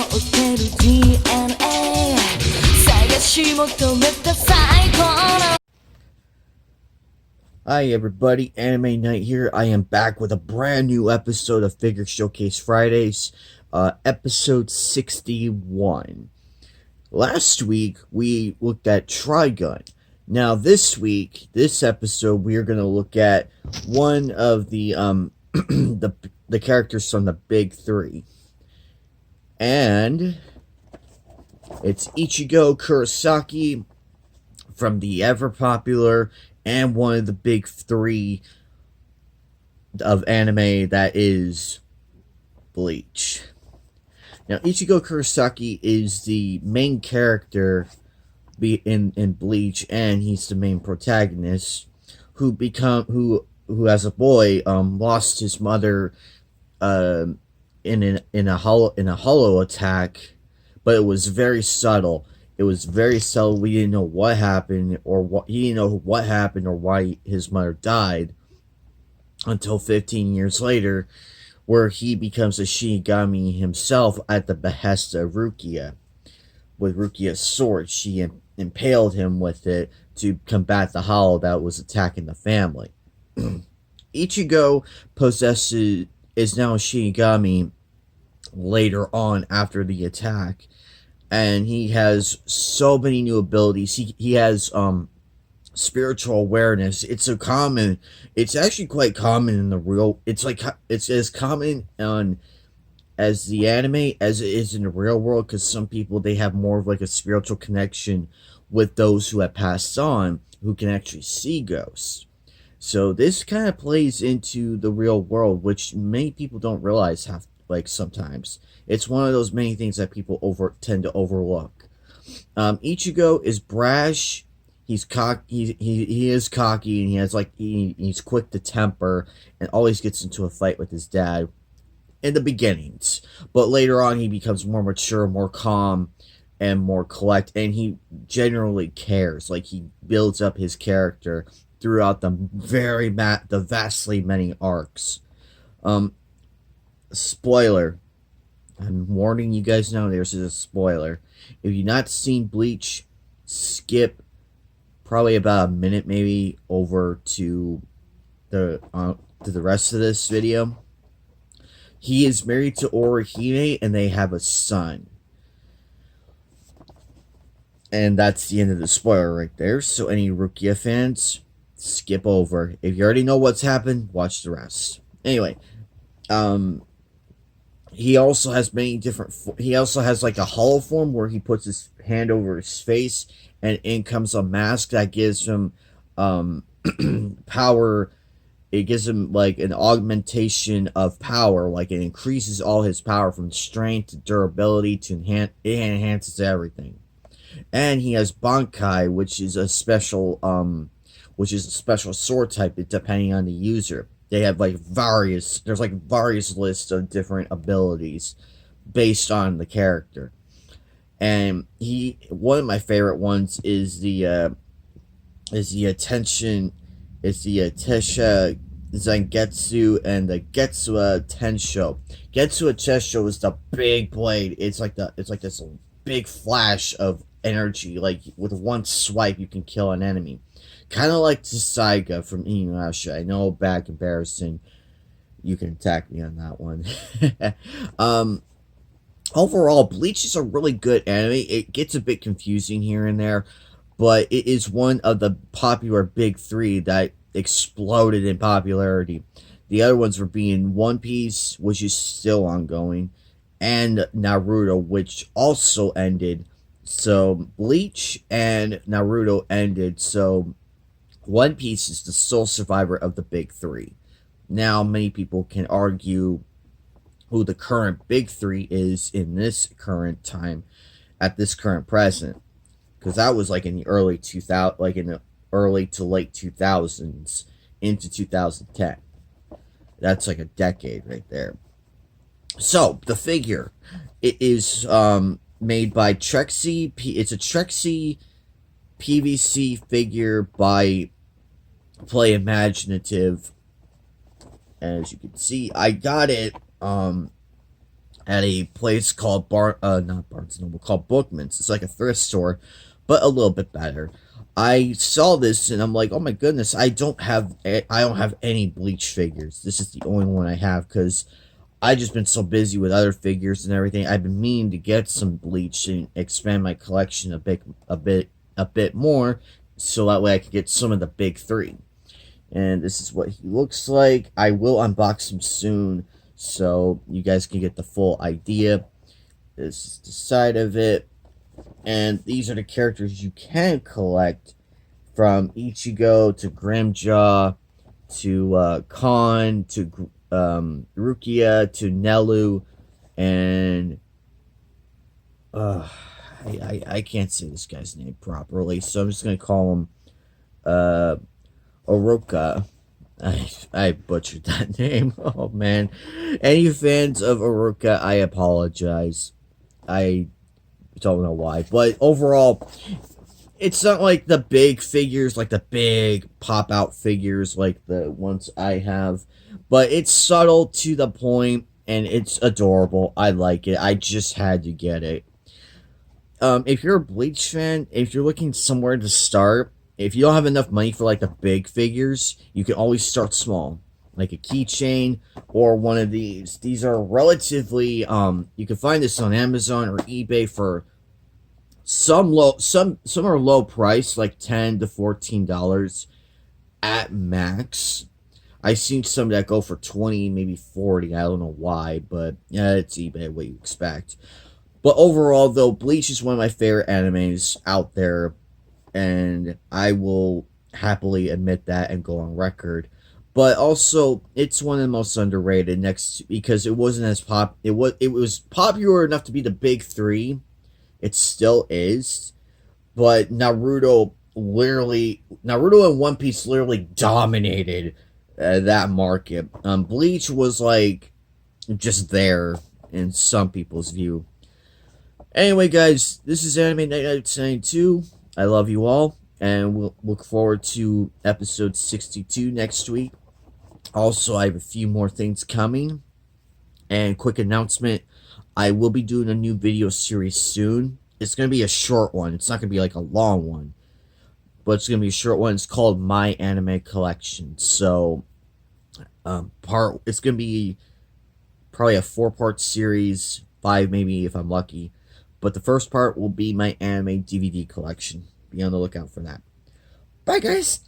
ってる DNA 探し求めた最高の Hi everybody, Anime Night here. I am back with a brand new episode of Figure Showcase Fridays, episode 61. Last week, we looked at Trigun. Now this week, this episode, we are going to look at one of the, the characters from the Big Three. And it's Ichigo Kurosaki from the ever-popular and one of the big three of anime, that is Bleach. Now, Ichigo Kurosaki is the main character in Bleach, and he's the main protagonist who as a boy lost his mother in a hollow attack, but it was very subtle. It was very subtle. We didn't know what happened, he didn't know what happened or why his mother died until 15 years later, where he becomes a shinigami himself at the behest of Rukia. With Rukia's sword, she impaled him with it to combat the hollow that was attacking the family. Ichigo is now a shinigami later on after the attack. And he has so many new abilities. He has spiritual awareness. It's actually quite common in the real. It's as common as the anime as it is in the real world, because some people, they have more of like a spiritual connection with those who have passed on, who can actually see ghosts. So this kind of plays into the real world, which many people don't realize sometimes. It's one of those many things that people tend to overlook. Ichigo is brash. He's cocky. He is cocky, and he's quick to temper, and always gets into a fight with his dad in the beginnings. But later on, he becomes more mature, more calm, and more collect. And he generally cares. Like, he builds up his character throughout the vastly many arcs. Spoiler. I'm warning you guys now, there's a spoiler. If you've not seen Bleach, skip probably about a minute maybe over to the rest of this video. He is married to Orihime, and they have a son. And that's the end of the spoiler right there. So any Rukia fans, skip over. If you already know what's happened, watch the rest. Anyway, he also has many different. He also has like a hollow form where he puts his hand over his face, and in comes a mask that gives him power. It gives him like an augmentation of power. Like, it increases all his power from strength to durability to it enhances everything. And he has Bankai, which is a special sword type depending on the user. They have various lists of different abilities based on the character. And one of my favorite ones is the Atesha Zangetsu and the Getsua Tensho. Getsua Tensho is the big blade. It's like this big flash of energy. Like, with one swipe you can kill an enemy. Kind of like Saiga from Inuyasha. I know, bad comparison. You can attack me on that one. Overall, Bleach is a really good anime. It gets a bit confusing here and there, but it is one of the popular big three that exploded in popularity. The other ones were being One Piece, which is still ongoing, and Naruto, which also ended. So Bleach and Naruto ended, so One Piece is the sole survivor of the big three. Now, many people can argue who the current big three is in this current time, at this current present, because that was in the early 2000, in the early to late 2000s into 2010. That's like a decade right there. So the figure, it is made by Trexie. It's a Trexie PVC figure by Play Imaginative. As you can see, I got it at a place called not Barnes and Noble, called Bookman's. It's like a thrift store, but a little bit better. I saw this and I'm like, oh my goodness, I don't have any Bleach figures. This is the only one I have because I just been so busy with other figures and everything. I've been meaning to get some Bleach and expand my collection a bit more, so that way I could get some of the big three. And this is what he looks like. I will unbox him soon, so you guys can get the full idea. This is the side of it, and these are the characters you can collect, from Ichigo to Grimjaw to Khan to Rukia to Nelu, and I can't say this guy's name properly, so I'm just gonna call him Oroka. I butchered that name. Oh man. Any fans of Oroka, I apologize. I don't know why. But overall, it's not like the big figures, like the big pop out figures like the ones I have. But it's subtle to the point and it's adorable. I like it. I just had to get it. If you're a Bleach fan, if you're looking somewhere to start, if you don't have enough money for like the big figures, you can always start small, like a keychain or one of these. These are relatively you can find this on Amazon or eBay for some are low price, like $10 to $14 at max. I've seen some that go for 20, maybe 40. I don't know why, but yeah, it's eBay, what you expect. But overall, though, Bleach is one of my favorite animes out there, and I will happily admit that and go on record. But also, it's one of the most underrated because it wasn't as it was popular enough to be the big three. It still is, but Naruto and One Piece literally dominated that market. Bleach was like just there in some people's view. Anyway, guys, this is Anime Night 92. I love you all, and we'll look forward to episode 62 next week. Also, I have a few more things coming. And quick announcement, I will be doing a new video series soon. It's going to be a short one. It's not going to be like a long one, but it's going to be a short one. It's called My Anime Collection. So, it's going to be probably a 4-part series, 5 maybe if I'm lucky. But the first part will be my anime DVD collection. Be on the lookout for that. Bye, guys!